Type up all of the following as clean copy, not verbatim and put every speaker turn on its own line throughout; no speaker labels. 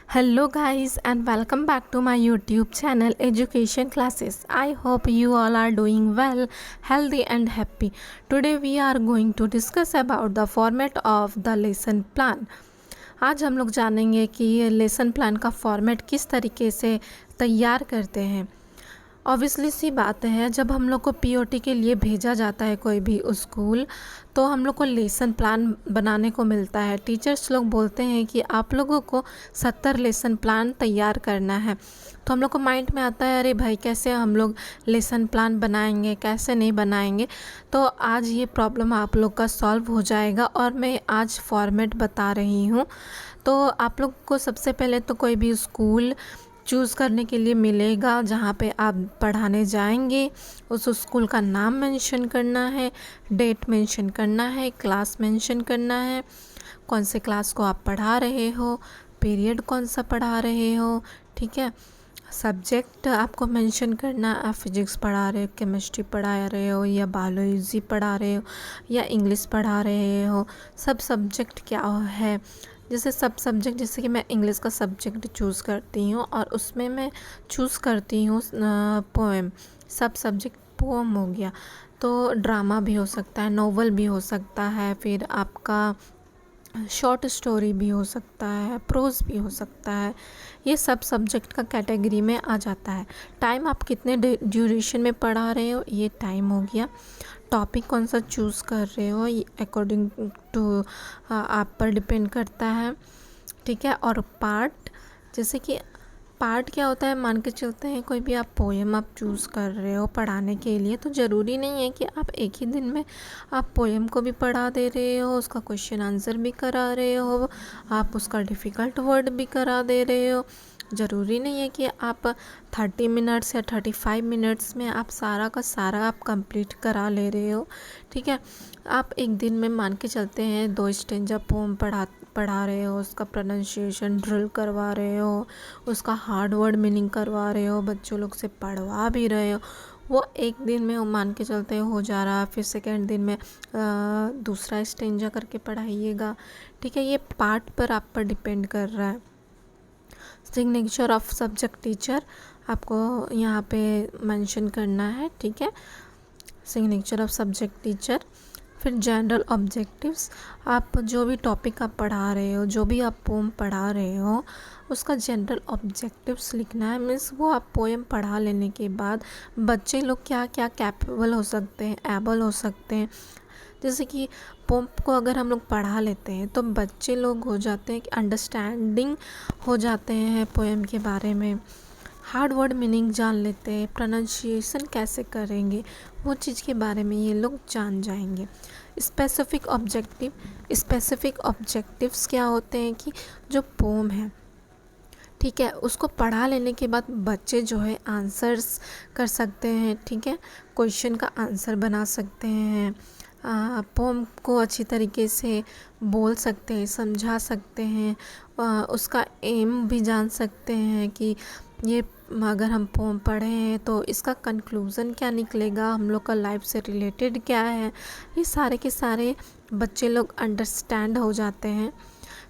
Hello guys and welcome back to my YouTube channel Education Classes. I hope you all are doing well, healthy and happy. Today we are going to discuss about the format of the lesson plan. आज हम लोग जानेंगे कि ये lesson plan का format किस तरीके से तैयार करते हैं। ऑब्वियसली सी बात है, जब हम लोग को पीओटी के लिए भेजा जाता है कोई भी स्कूल, तो हम लोग को लेसन प्लान बनाने को मिलता है। टीचर्स लोग बोलते हैं कि आप लोगों को 70 लेसन प्लान तैयार करना है। तो हम लोग को माइंड में आता है, अरे भाई कैसे हम लोग लेसन प्लान बनाएंगे, कैसे नहीं बनाएंगे। तो आज ये प्रॉब्लम आप लोग का सॉल्व हो जाएगा और मैं आज फॉर्मेट बता रही हूँ। तो आप लोग को सबसे पहले तो कोई भी स्कूल चूज़ करने के लिए मिलेगा जहाँ पे आप पढ़ाने जाएंगे। उस स्कूल का नाम मेंशन करना है, डेट मेंशन करना है, क्लास मेंशन करना है, कौन से क्लास को आप पढ़ा रहे हो, पीरियड कौन सा पढ़ा रहे हो, ठीक है। सब्जेक्ट आपको मेंशन करना, आप फिजिक्स पढ़ा रहे हो, केमिस्ट्री पढ़ा रहे हो या बायोलॉजी पढ़ा रहे हो या इंग्लिश पढ़ा रहे हो, सब सब्जेक्ट क्या है। जैसे सब सब्जेक्ट, जैसे कि मैं इंग्लिश का सब्जेक्ट चूज़ करती हूँ और उसमें मैं चूज़ करती हूँ पोएम। सब सब्जेक्ट पोएम हो गया। तो ड्रामा भी हो सकता है, नोवेल भी हो सकता है, फिर आपका शॉर्ट स्टोरी भी हो सकता है, प्रोज भी हो सकता है। ये सब सब्जेक्ट का कैटेगरी में आ जाता है। टाइम आप कितने ड्यूरेशन में पढ़ा रहे हो, ये टाइम हो गया। टॉपिक कौन सा चूज़ कर रहे हो, ये अकॉर्डिंग टू आप पर डिपेंड करता है, ठीक है। और पार्ट, जैसे कि पार्ट क्या होता है, मान के चलते हैं कोई भी आप पोएम आप चूज़ कर रहे हो पढ़ाने के लिए, तो ज़रूरी नहीं है कि आप एक ही दिन में आप पोएम को भी पढ़ा दे रहे हो, उसका क्वेश्चन आंसर भी करा रहे हो, आप उसका डिफ़िकल्ट वर्ड भी करा दे रहे हो। ज़रूरी नहीं है कि आप 30 मिनट्स या 35 मिनट्स में आप सारा का सारा आप कंप्लीट करा ले रहे हो, ठीक है। आप एक दिन में मान के चलते हैं 2 स्टेंजा पोम पढ़ा रहे हो, उसका प्रोनाउंसिएशन ड्रिल करवा रहे हो, उसका हार्ड वर्ड मीनिंग करवा रहे हो, बच्चों लोग से पढ़वा भी रहे हो। वो एक दिन में मान के चलते हो जा रहा है। फिर सेकेंड दिन में दूसरा स्टेंजा करके पढ़ाइएगा, ठीक है। ये पार्ट पर आप पर डिपेंड कर रहा है। सिग्नेचर ऑफ सब्जेक्ट टीचर आपको यहाँ पे मेंशन करना है, ठीक है। Signature of subject teacher. फिर जनरल ऑब्जेक्टिव्स, आप जो भी टॉपिक आप पढ़ा रहे हो, जो भी आप पोएम पढ़ा रहे हो, उसका जनरल ऑब्जेक्टिव्स लिखना है। मीन्स वो आप पोएम पढ़ा लेने के बाद बच्चे लोग क्या क्या कैपेबल हो सकते हैं, एबल हो सकते हैं। जैसे कि पोम को अगर हम लोग पढ़ा लेते हैं तो बच्चे लोग हो जाते हैं कि अंडरस्टैंडिंग हो जाते हैं पोएम के बारे में, हार्ड वर्ड मीनिंग जान लेते हैं, प्रोनाउंसिएशन कैसे करेंगे, वो चीज़ के बारे में ये लोग जान जाएंगे। स्पेसिफिक ऑब्जेक्टिव्स क्या होते हैं कि जो पोम है, ठीक है, उसको पढ़ा लेने के बाद बच्चे जो है आंसर्स कर सकते हैं, ठीक है। क्वेश्चन का आंसर बना सकते हैं, पोम को अच्छी तरीके से बोल सकते हैं, समझा सकते हैं, उसका एम भी जान सकते हैं कि ये अगर हम पोम पढ़े हैं तो इसका कंक्लूज़न क्या निकलेगा, हम लोग का लाइफ से रिलेटेड क्या है। ये सारे के सारे बच्चे लोग अंडरस्टैंड हो जाते हैं।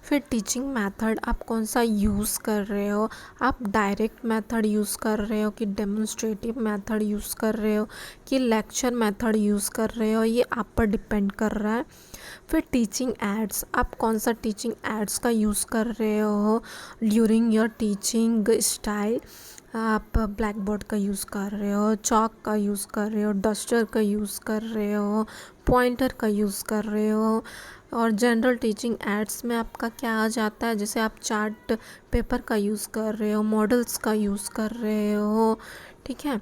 फिर टीचिंग मेथड आप कौन सा यूज़ कर रहे हो, आप डायरेक्ट मेथड यूज़ कर रहे हो कि डेमोन्स्ट्रेटिव मेथड यूज़ कर रहे हो कि लेक्चर मेथड यूज़ कर रहे हो, ये आप पर डिपेंड कर रहा है। फिर टीचिंग एड्स, आप कौन सा टीचिंग एड्स का यूज़ कर रहे हो ड्यूरिंग योर टीचिंग स्टाइल। आप ब्लैक बोर्ड का यूज़ कर रहे हो, चॉक का यूज़ कर रहे हो, डस्टर का यूज़ कर रहे हो, पॉइंटर का यूज़ कर रहे हो। और जनरल टीचिंग एड्स में आपका क्या आ जाता है, जैसे आप चार्ट पेपर का यूज़ कर रहे हो, मॉडल्स का यूज़ कर रहे हो, ठीक है।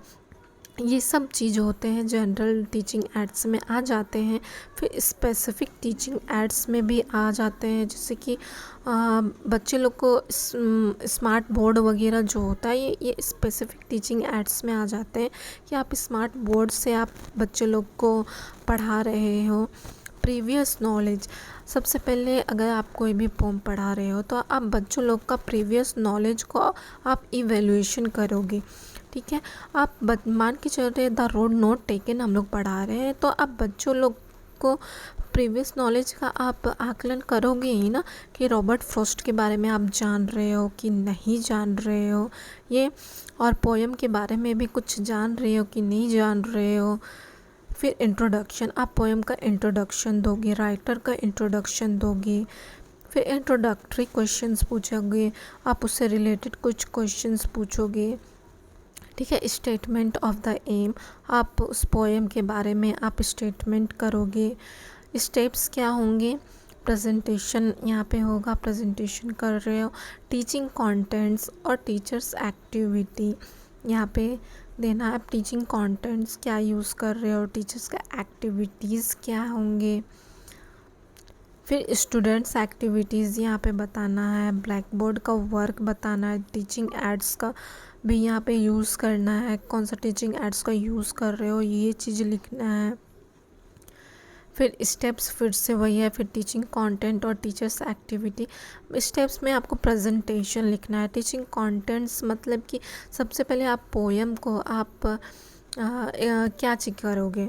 ये सब चीज़ होते हैं जनरल टीचिंग एड्स में आ जाते हैं। फिर स्पेसिफिक टीचिंग एड्स में भी आ जाते हैं, जैसे कि बच्चे लोग को स्मार्ट बोर्ड वगैरह जो होता है, ये स्पेसिफिक टीचिंग एड्स में आ जाते हैं कि आप स्मार्ट बोर्ड से आप बच्चे लोग को पढ़ा रहे हो। प्रीवियस नॉलेज, सबसे पहले अगर आप कोई भी पोम पढ़ा रहे हो तो आप बच्चों लोग का प्रीवियस नॉलेज को आप इवैल्यूएशन करोगे, ठीक है। आप मान के चल रहे द रोड नोट टेकन हम लोग पढ़ा रहे हैं, तो आप बच्चों लोग आपको प्रीवियस नॉलेज का आप आकलन करोगे ही ना कि रॉबर्ट फ्रॉस्ट के बारे में आप जान रहे हो कि नहीं जान रहे हो ये, और पोएम के बारे में भी कुछ जान रहे हो कि नहीं जान रहे हो। फिर इंट्रोडक्शन, आप पोएम का इंट्रोडक्शन दोगे, राइटर का इंट्रोडक्शन दोगे। फिर इंट्रोडक्टरी क्वेश्चंस पूछोगे, आप उससे रिलेटेड कुछ क्वेश्चंस पूछोगे, ठीक है। स्टेटमेंट ऑफ द एम, आप उस पोएम के बारे में आप स्टेटमेंट करोगे। स्टेप्स क्या होंगे, प्रेजेंटेशन यहाँ पे होगा, प्रेजेंटेशन कर रहे हो। टीचिंग कंटेंट्स और टीचर्स एक्टिविटी यहाँ पे देना है। आप टीचिंग कंटेंट्स क्या यूज़ कर रहे हो, टीचर्स का एक्टिविटीज़ क्या होंगे। फिर स्टूडेंट्स एक्टिविटीज़ यहाँ पे बताना है, ब्लैक बोर्ड का वर्क बताना है, टीचिंग एड्स का भी यहाँ पे यूज़ करना है, कौन सा टीचिंग एड्स का यूज़ कर रहे हो ये चीज़ लिखना है। फिर स्टेप्स फिर से वही है, फिर टीचिंग कंटेंट और टीचर्स एक्टिविटी। स्टेप्स में आपको प्रेजेंटेशन लिखना है। टीचिंग कंटेंट्स मतलब कि सबसे पहले आप पोएम को आप क्या चीज़ करोगे,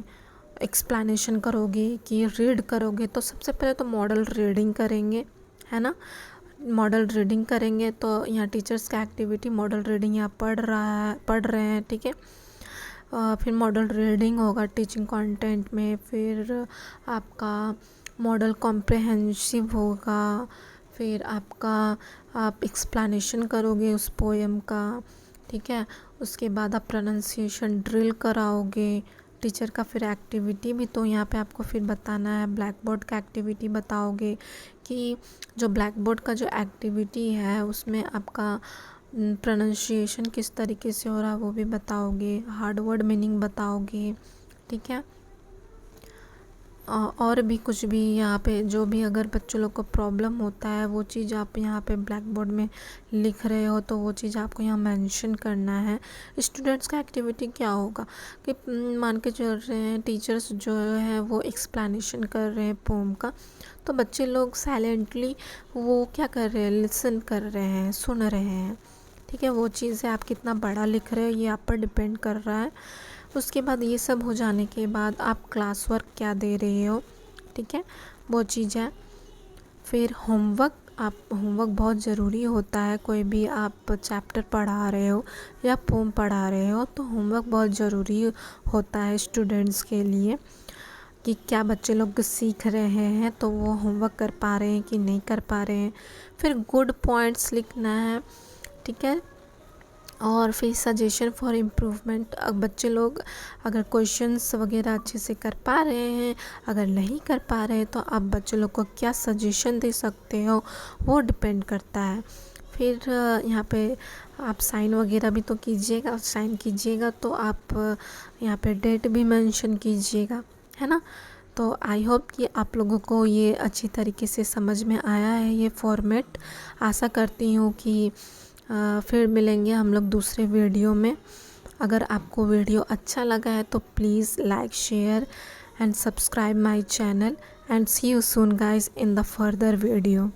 एक्सप्लेनेशन करोगे कि रीड करोगे। तो सबसे पहले तो मॉडल रीडिंग करेंगे, है ना। मॉडल रीडिंग करेंगे तो यहाँ टीचर्स का एक्टिविटी मॉडल रीडिंग यहाँ पढ़ रहे हैं, ठीक है। फिर मॉडल रीडिंग होगा टीचिंग कंटेंट में। फिर आपका मॉडल कॉम्प्रिहेंसिव होगा। फिर आपका आप एक्सप्लेनेशन करोगे उस पोएम का, ठीक है। उसके बाद आप प्रोनाउंसिएशन ड्रिल कराओगे टीचर का। फिर एक्टिविटी भी तो यहाँ पे आपको फिर बताना है, ब्लैक बोर्ड का एक्टिविटी बताओगे कि जो ब्लैक बोर्ड का जो एक्टिविटी है उसमें आपका प्रोनाउंसिएशन किस तरीके से हो रहा है वो भी बताओगे, हार्ड वर्ड मीनिंग बताओगे, ठीक है। और भी कुछ भी यहाँ पे जो भी अगर बच्चों लोग को प्रॉब्लम होता है वो चीज़ आप यहाँ पे ब्लैक बोर्ड में लिख रहे हो तो वो चीज़ आपको यहाँ मेंशन करना है। स्टूडेंट्स का एक्टिविटी क्या होगा कि मान के चल रहे हैं टीचर्स जो है वो एक्सप्लेनेशन कर रहे हैं पोम का, तो बच्चे लोग साइलेंटली वो क्या कर रहे हैं, लिसन कर रहे हैं, सुन रहे हैं, ठीक है। वो चीज़ है, आप कितना बड़ा लिख रहे हो ये आप पर डिपेंड कर रहा है। उसके बाद ये सब हो जाने के बाद आप क्लास वर्क क्या दे रहे हो, ठीक है, वो चीज़ है। फिर होमवर्क, आप होमवर्क बहुत ज़रूरी होता है। कोई भी आप चैप्टर पढ़ा रहे हो या पोम पढ़ा रहे हो तो होमवर्क बहुत ज़रूरी होता है स्टूडेंट्स के लिए कि क्या बच्चे लोग सीख रहे हैं, तो वो होमवर्क कर पा रहे हैं कि नहीं कर पा रहे हैं। फिर गुड पॉइंट्स लिखना है, ठीक है। और फिर सजेशन फॉर इम्प्रूवमेंट, बच्चे लोग अगर क्वेश्चंस वगैरह अच्छे से कर पा रहे हैं, अगर नहीं कर पा रहे हैं तो आप बच्चे लोग को क्या सजेशन दे सकते हो वो डिपेंड करता है। फिर यहाँ पे आप साइन वगैरह भी तो कीजिएगा, साइन कीजिएगा तो आप यहाँ पे डेट भी मेंशन कीजिएगा, है ना। तो आई होप कि आप लोगों को ये अच्छी तरीके से समझ में आया है ये फॉर्मेट। आशा करती हूँ कि फिर मिलेंगे हम लोग दूसरे वीडियो में। अगर आपको वीडियो अच्छा लगा है तो please like, share and subscribe my channel and see you soon guys in the further video.